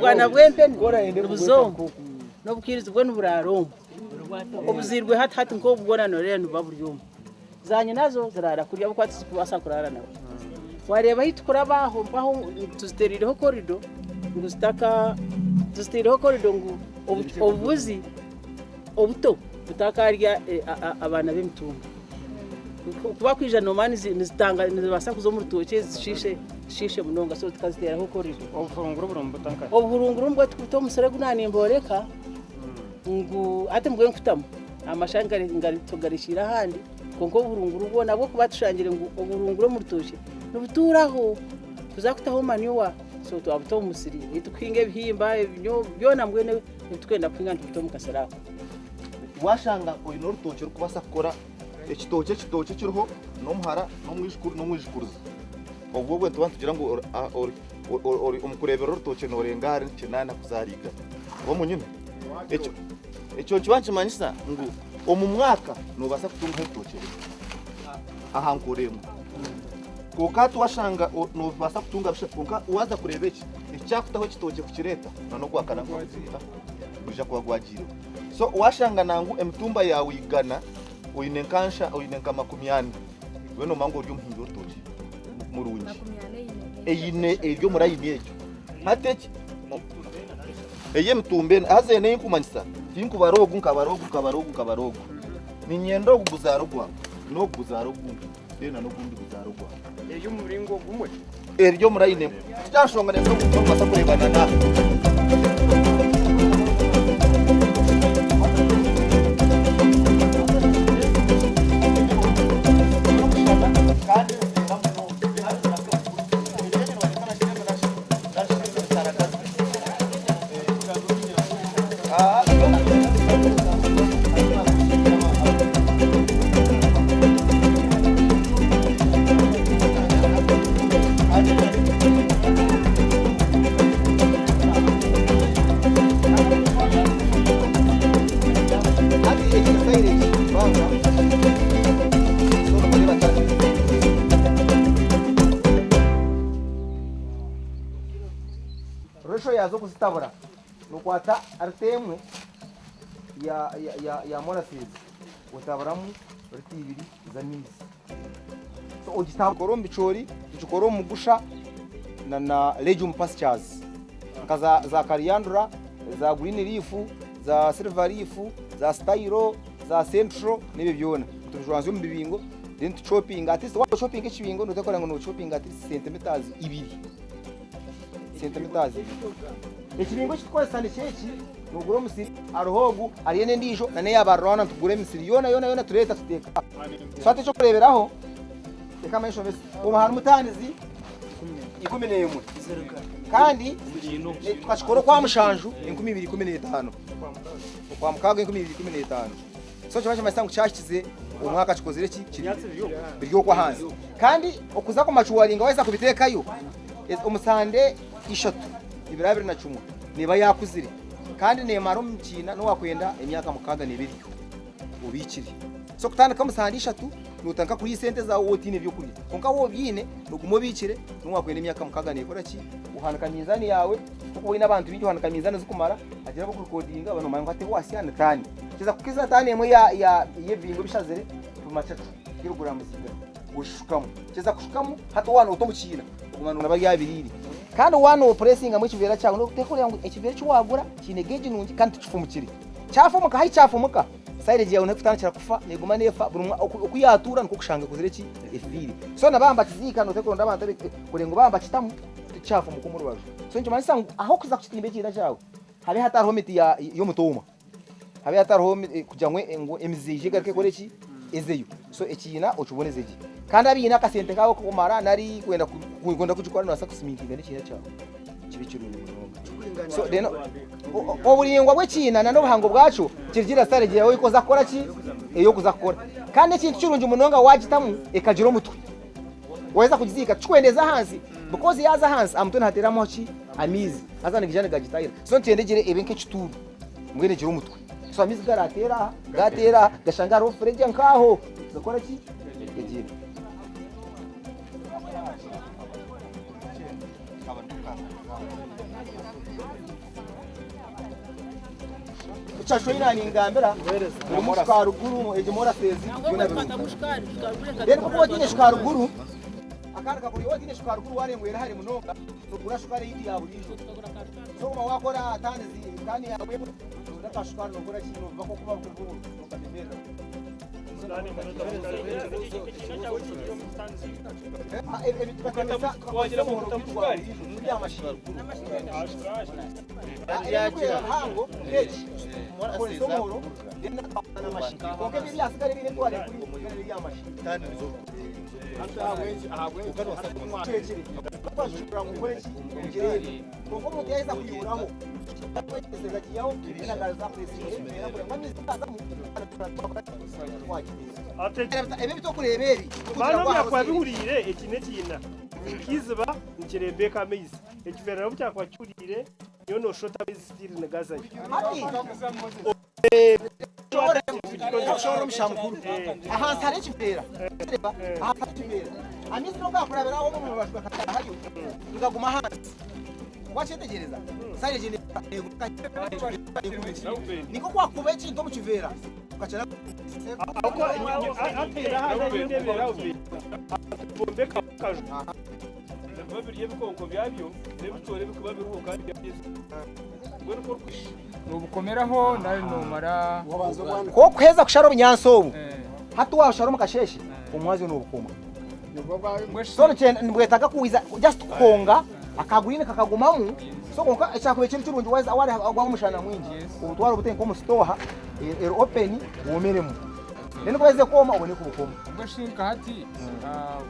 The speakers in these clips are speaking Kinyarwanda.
bwana bwempe n'ubuzongo no bukiriza bwo n'uburarombo obuzirwe hati ngo bubona nore n'ubaburyumba zanye nazo zirara kuri abo kwatsi kubasa kurara nawe wareba hitukura baho tuziteririho korido ngustaka tuziteririho korido ngo obuzi obuto butakarya abana b'imitumba kuba kwija nomani nizitanga nizibasa kuzo mu rutoke zishishe munonga so tukaziteraho korido oburunguru mbwe tukuto musore gunani mboreka ngo ate mbwe nkutamo amashanga ngari tugarishira handi konko burunguru ubona bwo kubatshangire ngo uburunguru mu rutoke n'ubuturaho kuzakutaho maniwa so twabuto musiri itukwinge bihimba byona mbwene twenda kwinga ntubuto mukasarako washanga uyu n'urutoke rukubasa kora ekitoke kiriho n'umuhara n'umwijikuruza ubwo bwo tubantu tugira ngo umukurebera urutoke norengare kinana kuzariga wo munyine icyo kibanci manyisa ngo mu mwaka nubasa kutunga urutoke ahankuremo kuka tuwashanga nubasa kutunga bishafunga uwaza kureba iki icyakutaho kitoke kukireta no gwakana ngo kuja kwagwagira so washanga nangu emitumba yawe igana uyinenkansha uyinenka 20 weno mango ryo muhingo rutoke murungi eyine eryo murayine ekyo hateki eye mtumbe azene inkumanyisa tinko barogo ni nyendo kuguzarogwa no kuguzarogwa dena no kundi kuguzarogwa eryo muringo gumwe eryo murayine cyashonga neza kumasa kurebana na yazo kuzitabura nukwata artemwe ya monastir utaburamu riti ibiri za mizi so ugitabura mbicori tukoro mugusha na legume pastures kaza za coriander za green leaf za silver leaf za styro za central nibe byona tujuanze mu bibingo then chopping at least what chopping ekibingo nutakora ngo no chopping at centimeters 2 centimeters ekibingo kitwasa ni ceki nuguro musiri arohogu ariyene ndijo nane yabarona tugure misiri yona tureta tuteka fate cyo kureberaho reka mayisho bese umahara mutanizi 11 kandi twashikoro kwa mushanju 2015 kwa mukaga 2015 so cyo masango cyakize umwaka kikozere ki biryo kwa hanze kandi okuza ko machuwaringa wese kubitekayo umusande ishatu 2010 niba yakuzire kandi nemaro mukina no wakwenda emyaka mukaga nebiri ubikiri so kutandika musande ishatu nutanka kuri sente za wotine byo kuri konka wo byine nugumo bikire no wakwenda emyaka mukaga nekora ki uhanika mizani yawe kuko wina abantu bijyo hanika mizani zikumara agira bo recordinga abantu mango ate wasiyana tani kiza kukiza tani emwe ya yebingo bishazere tumachatu kirugura musiga ushukamo kiza kushukamo hato wana utomukina kumana nabari yabiriri kandi wano pressing amwe kivera cyago no tekore yangu ekivera cyo wagura kinegeje nungi kandi tukifumukiri cyafumuka hayi cyafumuka side je yawe kutana cyarakufa neguma nefa burumwa okuyatura nko kushanga kuzire ki efiri so nabamba kizika no tekoro ndabanta kurengo bamba kitamu cyafumuka mu rubazo so nje manisa aho kuza kukitimbe kira cyawe habe hatariho miti yo mutuma habe hatariho kujyanywe ngo emizije garike kore ki ezeyo so ekina ocubonezege kandi abina kasente kawo kumara nari kwenda kujikora no asakusimintinga n'ikina cyawe kibikirunye so deno oburingwa bw'ekina nano buhango bwacu kirgira strategy yawe ikoza kora ki eyo kuzakora kandi ikintu kirunje umunonga wagitamu ekagiro mutwe weza kujizika chikwendeza hansi because yaza hansi amutone hateramo ki amizi azana gijane gagitayira so ntiyendegere ebenke kituru mwene giro mutwe so amizi gatera gashanga ro freje nkaho zakora ki egira chacho ina ni ngambera mushkaruguru ejimora sezi rero ko dine shkaruguru akana kaburi odine shkaruguru warengwera hari munonga nugura shukari yiti yaburijo so ma wakora atanizi kandi yawe ndakashukara nugura kintu bako kuba kuguru ukabimera Bana kwa bihurire ekinekina kiziba nkirembeka amezi ekivera nabo cyakwacyurire niyo no shota bezitiri nagazaye shoro mshamkuru aha sare kivera aha kivera amizi no gakurabera aho mu bashwa hayo tugaguma hanze wachetegereza sare jine niko kwakuba ikintu mu kivera ukacana ako atera hano ndebera ubi bombe kaju babiriye bikonko byabyo nebitore bikuba biruhuka byageze ngwero ko nubukomeraho nari numara ko kweza kusharo nyansobu hatu wa sharo mukasheshe umwazi n'ubukoma sone cyane mbwetaga kuwiza just konga akagurine kakagumamo so konka cyakube kintu cy'urungi waza awari agwa umushana mwingi ubutwara ubutenge ko mu stoha open womeremo nene kweze koma ubone kubukoma ubwo shinka hati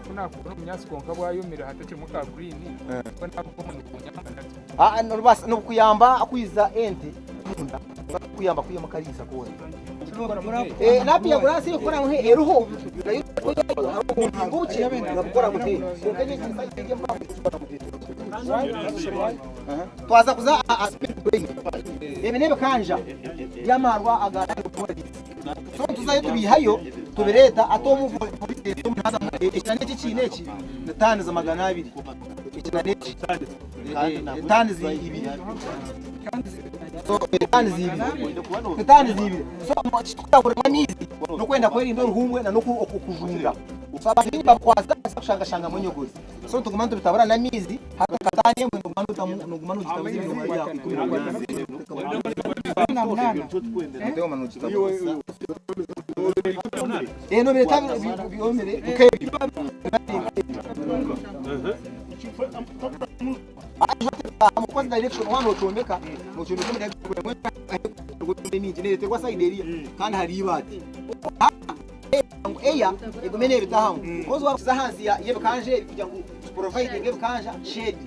kuna kubona munyasi konka bwayumira hatati mu ka green ko nabukoma n'ukunyamanda nurubasa nubukuyamba akwiza ente kuyamba kuyama karisa kone napi ya burasi ikora mu eruho ngubuki ngakora gute konkenye cyisayige mpamvu twaza kuza ebinebe kanja yamarwa agara so tuzaye tubihayo tubireta atomu muri tumhaza ekane cy'iki natani za 200 ekane tani zibiri so tani zibiri so tukabura mizi no kwenda kweri ndo ruhumwe na no kujunga sabafini bakwaza kushanga munyogozi so tugumana tubitabara na mizi hakatanye mu ngumana nugumana utabizi mu ya 10 no bireta biomere ukebi amukozi direction wano otombeka mu kintu cyo muri mingi nete kwa side area kandi hari ibati eya egomene bitahamu kozo wa hansi ya yebkanje kujya ku provide yebkanja shade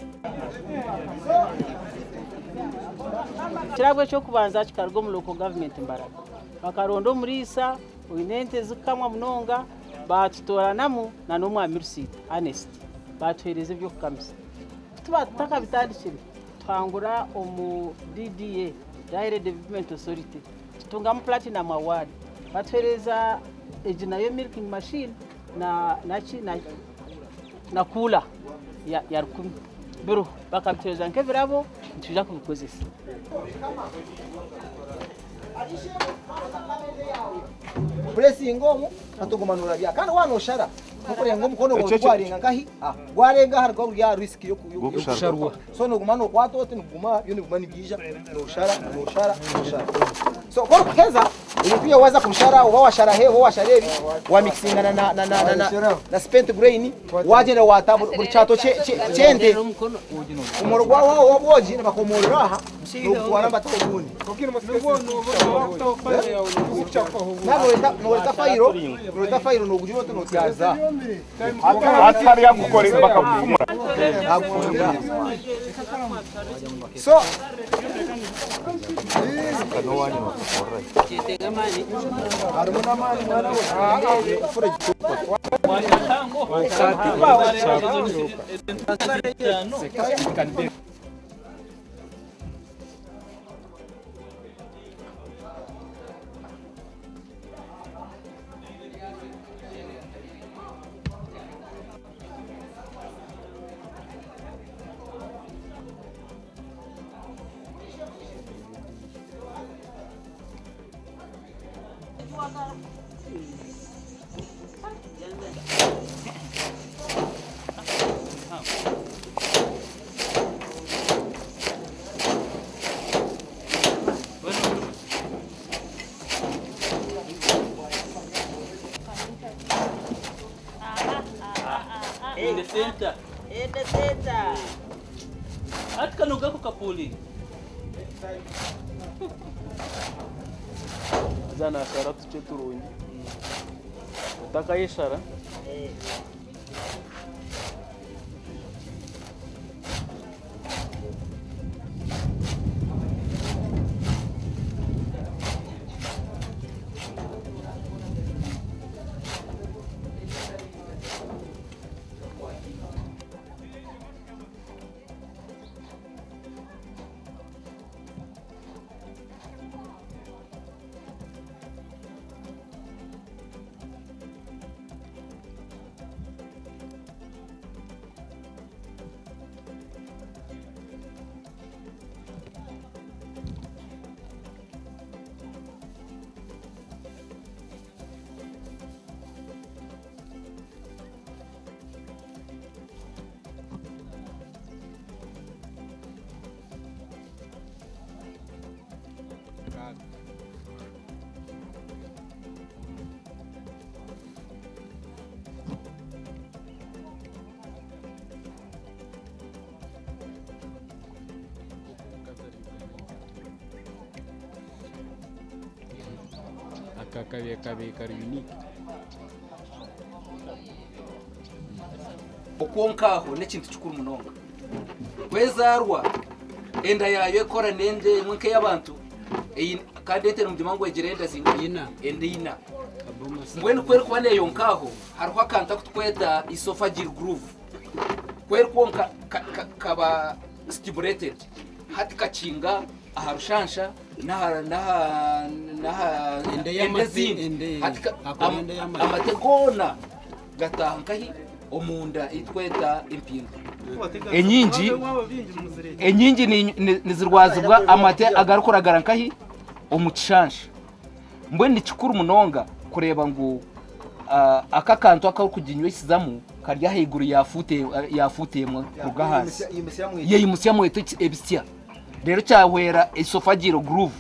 kirabwe cyo kubanza kikargo mu local government mbaraga bakarondo muri isa winente zikamwa munonga batutoranamu na n'umwami rusita honest batuhereze byo kukamisa tubataka bitandikire twangura omu DDA Direct Development Authority tutunga mu platinum award batuhereza ejinayo milking machine na kula ya rukumi biro bakabitereza nk'evirabo ntujya kubikozesa Presingo atugumanura bya kandi wanoshara mukore ngo mukono gwarenga ngahi gwarenga har gwa ya risk yo kusharwa so no gumano kwatote nuguma yo nugumani bija noshara so kwa keza ilikuwa waza kumshara washara he washarebi wa mixingana na spent grain waje na watabu buri chato chende umurwa wao waboji na bakomorera aha nugwara mbatobuni no fairo no gujiro to no tiaza atari yakukore bakavumura so harumuna mani mwana we In the center. In the center. At kanuga ko kapuli. Zana shara tuce turoni. Utakaye shara? Kabe unique. Okonkaho nekintu kikuru munonga. Kwezarwa enda yayo ekora nende mwenke y'abantu. Kadete n'umudimango egerenda zingina endina. Mbwenu kweri kuba neyonkaho hariho akantu akutukweta esophageal groove. Kweri konka kaba stimulated. Hati kacinga aharushansha naha endezini amategona gatankahi omunda itweta impinga enyingi nizirwazibwa amate agarukuragara nkahi omukishansha mbwene kikuru munonga kureba ngo aka kantu akakuginywe isizamu karya heguru yafuteyemo rugahasi yeyimusya ebisya rero cyahwera esophageal groove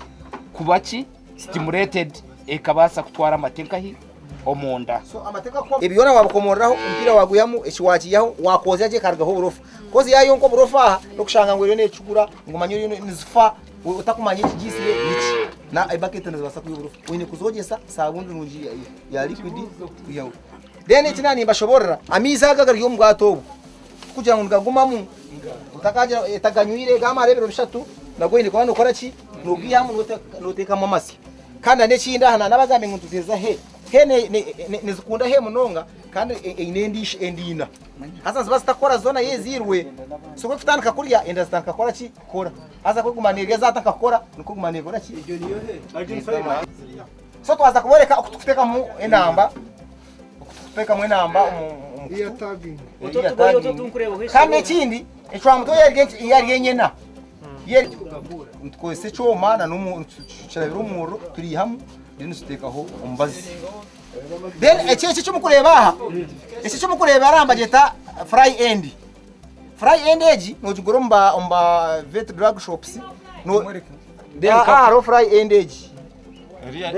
kubaki stimulated ekabasa kutwara amateka hi omunda so amateka ko ibiyona wabukomorraho umpira waguyamu ekiwakiyaho wakoze aje kargaho urufa kozi yayo nko burufa no kushanga ngo rene cugura ngo manyo nizifa utakumanya ikigisiye iki na ibakete nizibasa kuyurufa wine kuzogesa sabundi nunji ya liquid kuyaho dene kinani mbashoborra amiza gagaryo mbwatobo kugira ngo ngagumamu utakaje etaganyuire gama rebero bishatu nagoyine kwa no koraki nugiyamu noteka mu masi kandi nekinda hana nabazame nkutuzeza he nizikunda he munonga kandi inendisha endina hasa zibazitakora zona yezirwe soko tutandika kurya enda zitanka kora ki kora hasa ko kumanirya zataka kora nuko kumanirya ki ibyo niyo he so twaza kuboreka okuteka mu enamba iya tagging kandi ikindi ecwamuto yari nyena yeri twese cyo mana no cyabira umuro turi hamwe deni sutekaho umbazi then ecyo cyo mukureba aha ecyo cyo mukureba arambageta fry end age no jugoromba vet drug shops no ro fry end age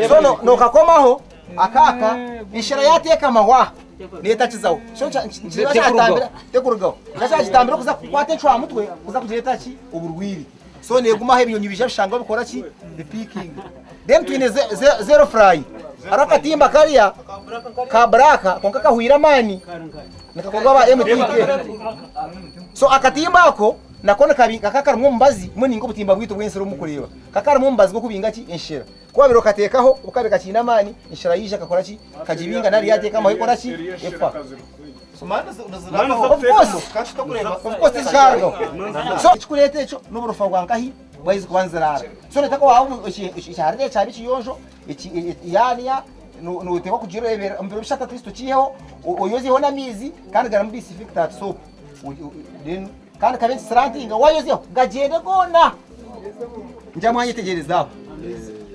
so no kakomaho akaka inshira yateka mahwa neta kizaho cyo cyatambira tegurugaho cyatambira kuza kwate cwa mutwe kuza kugireta ki uburwiri so neguma he binyonyi bishanga bikora ki the picking then twine zero fry araka timba kariya ka braka konka kahwira mani nakakorwa ba MTK so akatimba ako nakone kakakara mu mbazi muni ngo butimba bwito bwensero mukureba kakara mu mbazi go kubinga ki enshira kuba biro katekaho ukabeka kina mani enshira yisha kakora ki kajibinga nari yateka mu ikora ki efa so mana of course is cargo so chikurete echo n'uburufa bwankahi bwayizi kubanzirara so netako waho icyaride cyabi kiyonjo yaniya no teko kujiro ebera mbere bishaka Kristo kiyeho oyozeho namizi kandi garam disinfectant soap then kandi kabenzi srantinga wayozeho gagende gona njamanye tegerezaho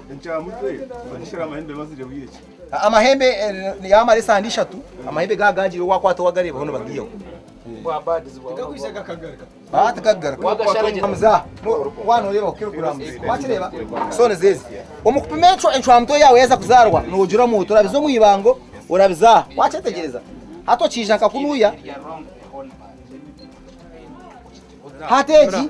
Njamutwe, bashira amahembe mazire buyeki. amahembe yamare sandi 3 amahembe gagagire wakwato wagareba hono bagiyo batakagara wano reba kilogram wachireba sone zezi omukupimecho enchwamto yawe yeza kuzarwa nujura mu turabizo mu ibango urabiza wachetegereza hato cija kakunuya hateji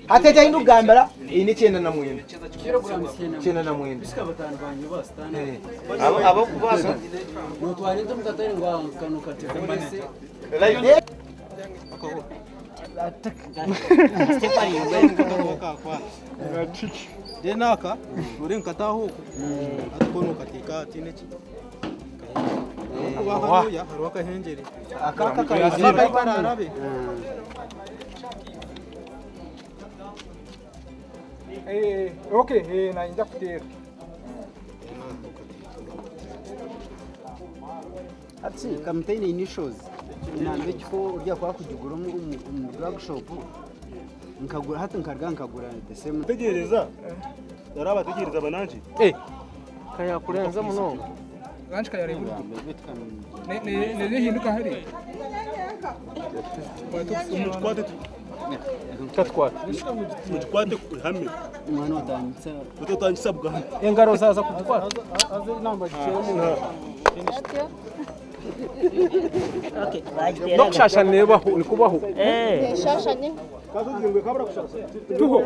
hateja indu gambara ini cyenda na mwenda cyenda na mwenda abo kubasa notwari tumukatari ngo kanu katekomese denaka uri nkataho atkono katika tineki ya harwaka hengeri akaka kararabe okay na inja kutera atsi kamtene initials nambe kiko urya kwa kujugura mu drug shop nkagura hata nkarga nkagura the same tegereza daraba tegereza bananje kaya kurenza muno ganchi kayare ne hinduka hari mutkwate hamwe mwana utanyitsa utotanyisa bwa engaro zaza kutwara no kushasha nebaho ni kubaho shasha ni kazuzingwe kabura kushasha tuho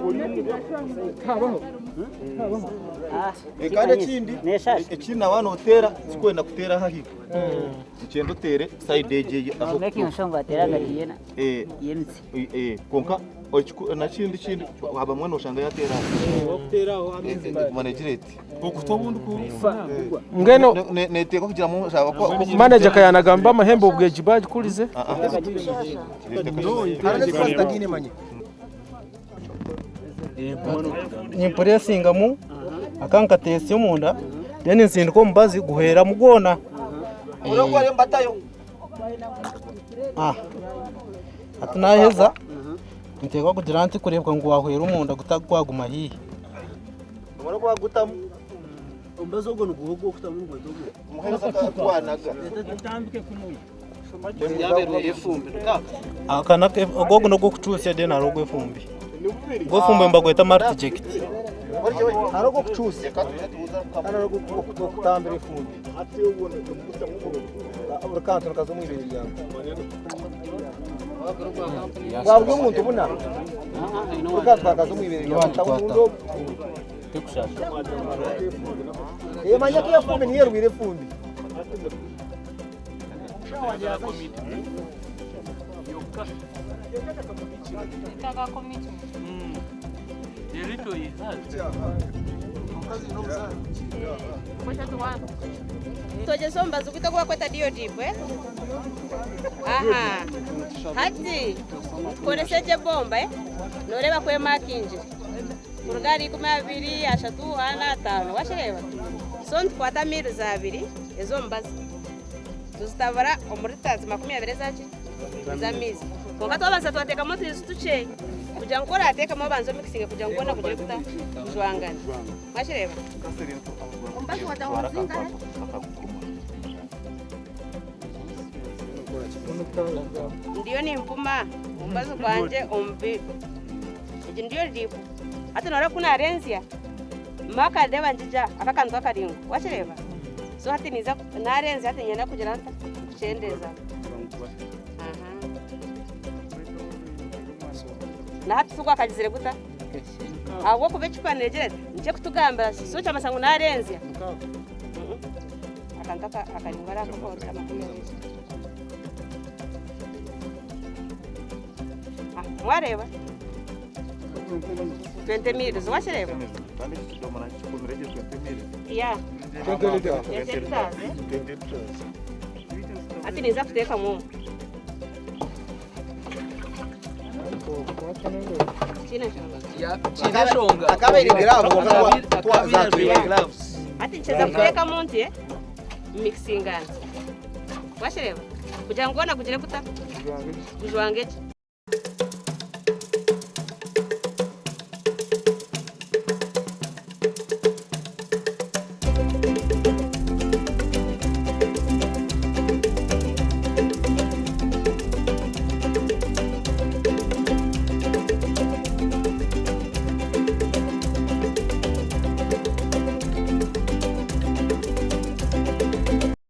habaho ekane kindi ekindi abantu utera sikwenda kutera hahiga ikendo tere side eje aho neki nshonga teraga yena yenitse konka na kindi haba mwana ushanga yatera wakuteraho amizi managireti okutobundu ku ngeno neteka kugira mu shaba ko manager kayanagamba amahembe ubweji baje kurize nyimpuresinga mu akanka tesi munda then nsindiko mubazi guhera mugona urokore mbatayo atunaheza nteka kugira nti kurebwa ngo wahwera umunda gutagwaguma hiye umara kwa gutamu umbazo ngo nuguhogo kutamu ngo dogo muheza kwanaga tambike kunuye yabereye ifumbire akana gogo no gukucusa de na rogo ifumbi go fumbe mbagweta martiject harogo kuchusa harogo kutambira ifumbi ati ubone urukanto nakazo mu ibiri yawe wabwo umuntu buna urukanto nakazo mu ibiri yawe tabundo tekushasha manya kiya fumbi niye rubire fumbi Taka komiti. Derito yihaje. Toje somba zukita kwa kweta dio dipwe. Aha. Hati. Koneseje bomba noreba kwe makinje. Kurugari 12 ashatu ana 5 washireba. Son kwata miru za 2 ezo mbazi. Tuzitabara omuritazi 20 zaje. Zamizi. Wakati wabanza twateka moto yisutuche. Kuja ngora ateka mo banzo mixing kuja ngona kuja kuta jwangana. Washireba. Umbazi watawazinga. Ndiyo ni mpuma. Umbazi kwanje ombi. Ndiyo lipo. Hata nora kuna arenzia. Maka deba njija akakanzwa karingo. Washireba. So hati niza na arenzia hati nyana kuja chendeza. Na hati suko akagizire guta abo kubechipanegere nje kutugamba so chama sangu narenzia akantaka akalingara ko kama mwareba 20,000 zwashireba ya ati niza kuteka mu China shonga. Akabiri grave ati ncheza kuweka monti mixingana washireba kuja ngona kujire kuta kujwangeje